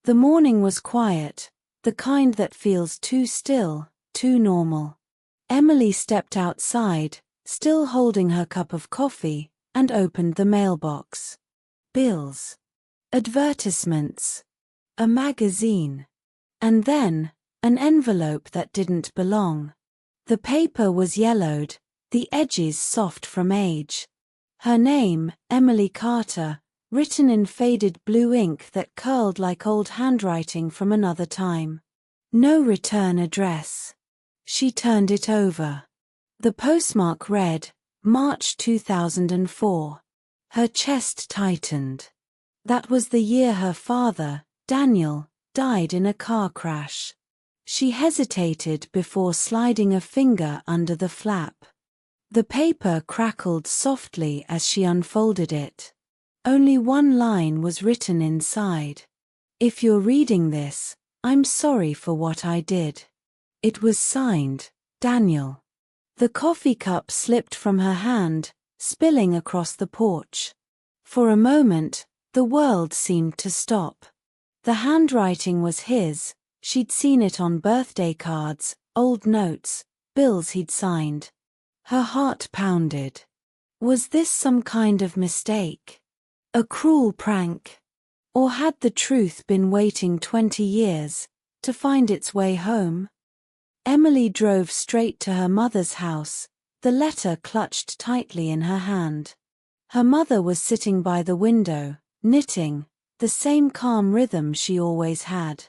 The morning was quiet, the kind that feels too still, too normal. Emily stepped outside, still holding her cup of coffee, and opened the mailbox. Bills. Advertisements. A magazine. And then, an envelope that didn't belong. The paper was yellowed, the edges soft from age. Her name, Emily Carter, written in faded blue ink that curled like old handwriting from another time. No return address. She turned it over. The postmark read, March 2004. Her chest tightened. That was the year her father, Daniel, died in a car crash. She hesitated before sliding a finger under the flap. The paper crackled softly as she unfolded it. Only one line was written inside. If you're reading this, I'm sorry for what I did. It was signed, Daniel. The coffee cup slipped from her hand, spilling across the porch. For a moment, the world seemed to stop. The handwriting was his, she'd seen it on birthday cards, old notes, bills he'd signed. Her heart pounded. Was this some kind of mistake? A cruel prank? Or had the truth been waiting 20 years to find its way home? Emily drove straight to her mother's house, the letter clutched tightly in her hand. Her mother was sitting by the window, knitting, the same calm rhythm she always had.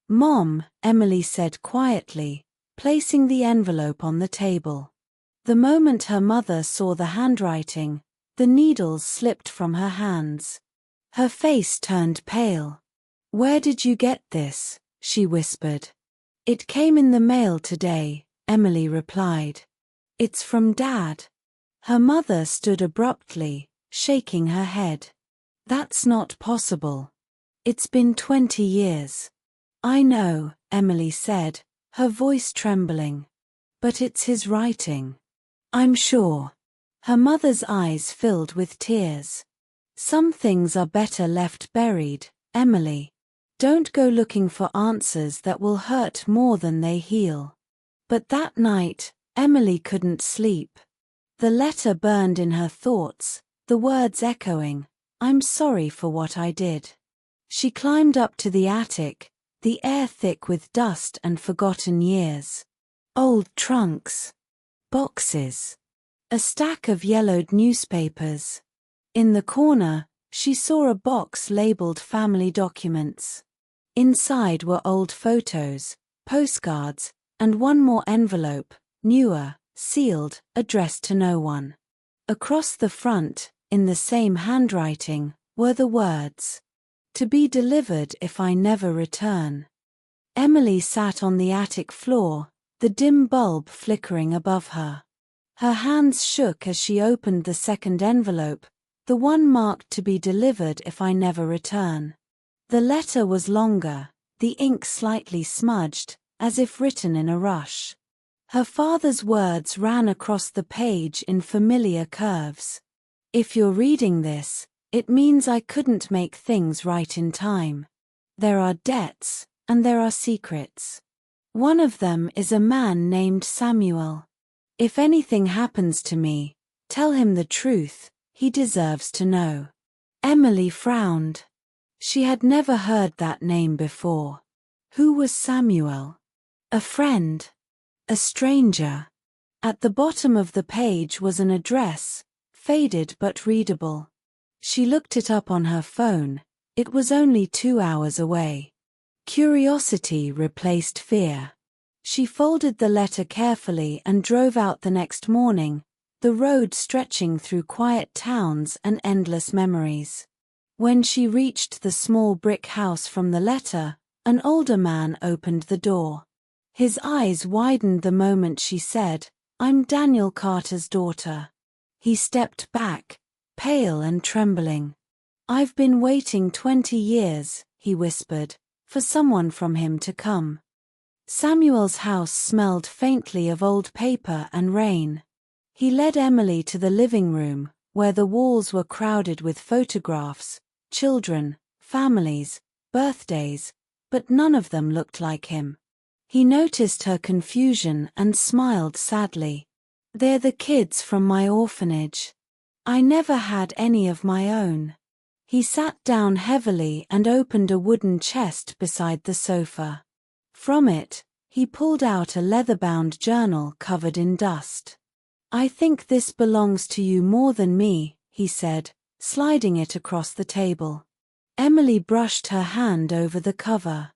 "Mom," Emily said quietly, placing the envelope on the table. The moment her mother saw the handwriting, the needles slipped from her hands. Her face turned pale. "Where did you get this?" she whispered. "It came in the mail today," Emily replied. "It's from Dad." Her mother stood abruptly, shaking her head. "That's not possible. It's been 20 years. "I know," Emily said, her voice trembling. "But it's his writing. I'm sure." Her mother's eyes filled with tears. "Some things are better left buried, Emily. Don't go looking for answers that will hurt more than they heal." But that night, Emily couldn't sleep. The letter burned in her thoughts, the words echoing, "I'm sorry for what I did." She climbed up to the attic, the air thick with dust and forgotten years. Old trunks. Boxes. A stack of yellowed newspapers. In the corner, she saw a box labeled family documents. Inside were old photos, postcards, and one more envelope, newer, sealed, addressed to no one. Across the front, in the same handwriting, were the words, "To be delivered if I never return." Emily sat on the attic floor, the dim bulb flickering above her. Her hands shook as she opened the second envelope, the one marked "To be delivered if I never return." The letter was longer, the ink slightly smudged, as if written in a rush. Her father's words ran across the page in familiar curves. "If you're reading this, it means I couldn't make things right in time. There are debts, and there are secrets. One of them is a man named Samuel. If anything happens to me, tell him the truth, he deserves to know." Emily frowned. She had never heard that name before. Who was Samuel? A friend? A stranger? At the bottom of the page was an address, faded but readable. She looked it up on her phone. It was only 2 hours away. Curiosity replaced fear. She folded the letter carefully and drove out the next morning, the road stretching through quiet towns and endless memories. When she reached the small brick house from the letter, an older man opened the door. His eyes widened the moment she said, "I'm Daniel Carter's daughter." He stepped back, pale and trembling. "I've been waiting 20 years, he whispered, for someone from him to come. Samuel's house smelled faintly of old paper and rain. He led Emily to the living room, where the walls were crowded with photographs, children, families, birthdays, but none of them looked like him. He noticed her confusion and smiled sadly. "They're the kids from my orphanage. I never had any of my own." He sat down heavily and opened a wooden chest beside the sofa. From it, he pulled out a leather-bound journal covered in dust. "I think this belongs to you more than me," he said, sliding it across the table. Emily brushed her hand over the cover.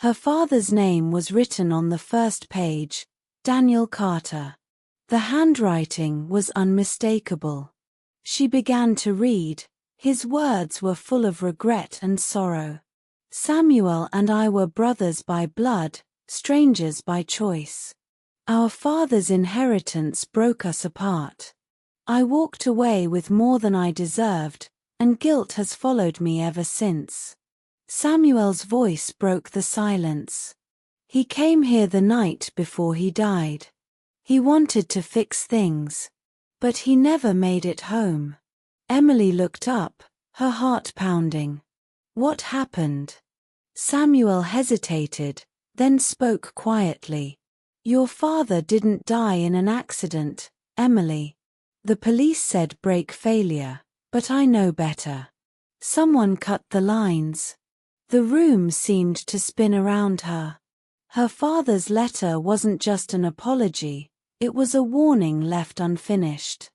Her father's name was written on the first page, Daniel Carter. The handwriting was unmistakable. She began to read. His words were full of regret and sorrow. "Samuel and I were brothers by blood, strangers by choice. Our father's inheritance broke us apart. I walked away with more than I deserved, and guilt has followed me ever since." Samuel's voice broke the silence. "He came here the night before he died. He wanted to fix things. But he never made it home." Emily looked up, her heart pounding. "What happened?" Samuel hesitated, then spoke quietly. "Your father didn't die in an accident, Emily. The police said brake failure, but I know better. Someone cut the lines." The room seemed to spin around her. Her father's letter wasn't just an apology, it was a warning left unfinished.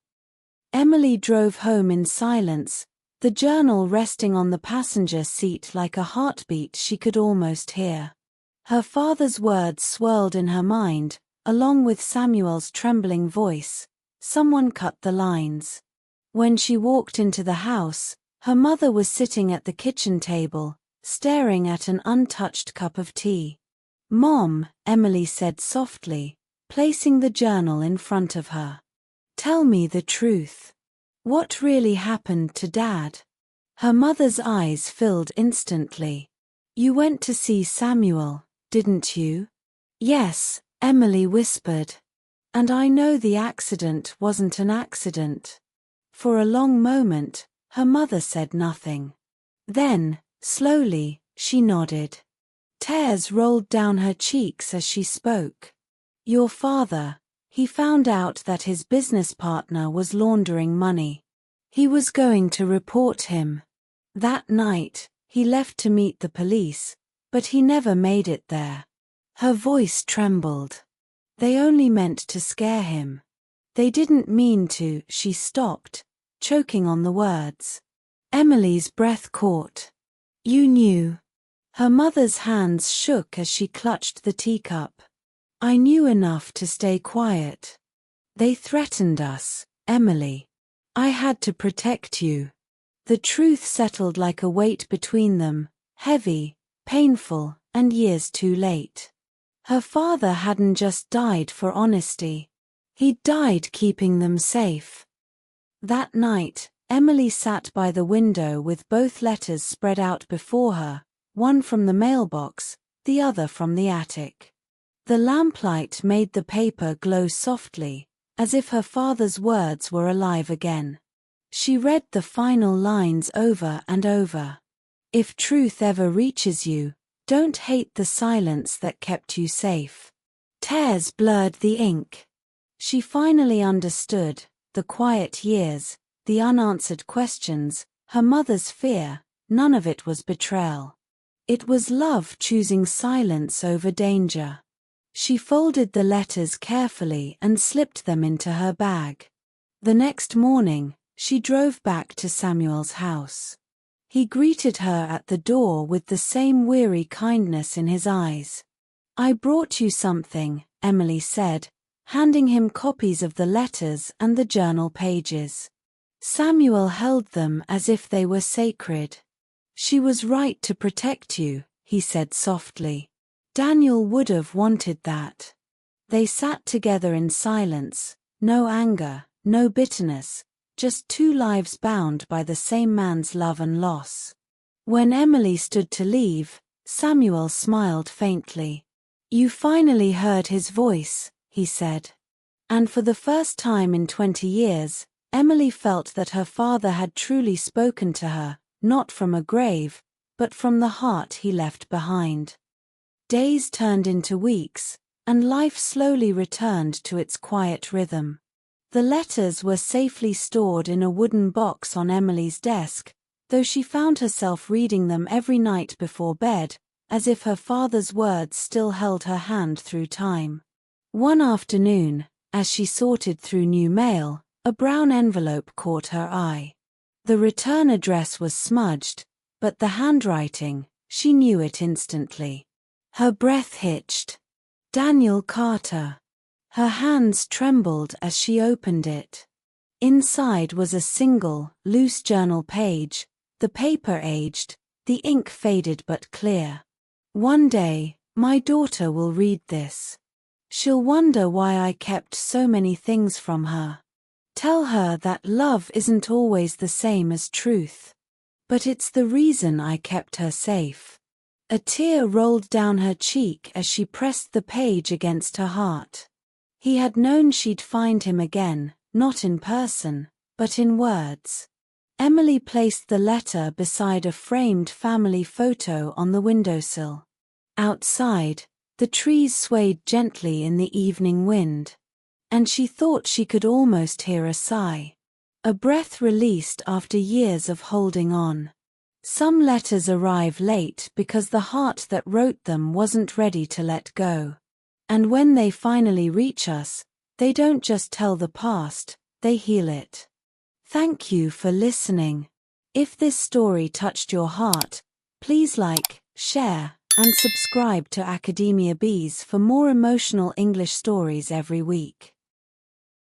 Emily drove home in silence, the journal resting on the passenger seat like a heartbeat she could almost hear. Her father's words swirled in her mind, along with Samuel's trembling voice. Someone cut the lines. When she walked into the house, her mother was sitting at the kitchen table, staring at an untouched cup of tea. "Mom," Emily said softly, placing the journal in front of her. "Tell me the truth. What really happened to Dad?" Her mother's eyes filled instantly. "You went to see Samuel, didn't you?" "Yes," Emily whispered. "And I know the accident wasn't an accident." For a long moment, her mother said nothing. Then, slowly, she nodded. Tears rolled down her cheeks as she spoke. "Your father, he found out that his business partner was laundering money. He was going to report him. That night, he left to meet the police, but he never made it there." Her voice trembled. "They only meant to scare him. They didn't mean to." She stopped, choking on the words. Emily's breath caught. "You knew." Her mother's hands shook as she clutched the teacup. "I knew enough to stay quiet. They threatened us, Emily. I had to protect you." The truth settled like a weight between them, heavy, painful, and years too late. Her father hadn't just died for honesty. He'd died keeping them safe. That night, Emily sat by the window with both letters spread out before her, one from the mailbox, the other from the attic. The lamplight made the paper glow softly, as if her father's words were alive again. She read the final lines over and over. "If truth ever reaches you, don't hate the silence that kept you safe." Tears blurred the ink. She finally understood, the quiet years, the unanswered questions, her mother's fear, none of it was betrayal. It was love choosing silence over danger. She folded the letters carefully and slipped them into her bag. The next morning, she drove back to Samuel's house. He greeted her at the door with the same weary kindness in his eyes. "I brought you something," Emily said, handing him copies of the letters and the journal pages. Samuel held them as if they were sacred. "She was right to protect you," he said softly. "Daniel would have wanted that." They sat together in silence, no anger, no bitterness, just two lives bound by the same man's love and loss. When Emily stood to leave, Samuel smiled faintly. "You finally heard his voice," he said. And for the first time in 20 years, Emily felt that her father had truly spoken to her, not from a grave, but from the heart he left behind. Days turned into weeks, and life slowly returned to its quiet rhythm. The letters were safely stored in a wooden box on Emily's desk, though she found herself reading them every night before bed, as if her father's words still held her hand through time. One afternoon, as she sorted through new mail, a brown envelope caught her eye. The return address was smudged, but the handwriting, she knew it instantly. Her breath hitched. Daniel Carter. Her hands trembled as she opened it. Inside was a single, loose journal page, the paper aged, the ink faded but clear. One day, my daughter will read this. She'll wonder why I kept so many things from her. Tell her that love isn't always the same as truth. But it's the reason I kept her safe. A tear rolled down her cheek as she pressed the page against her heart. He had known she'd find him again, not in person, but in words. Emily placed the letter beside a framed family photo on the windowsill. Outside, the trees swayed gently in the evening wind, and she thought she could almost hear a sigh. A breath released after years of holding on. Some letters arrive late because the heart that wrote them wasn't ready to let go. And when they finally reach us, they don't just tell the past, they heal it. Thank you for listening. If this story touched your heart, please like, share, and subscribe to Academia Bees for more emotional English stories every week.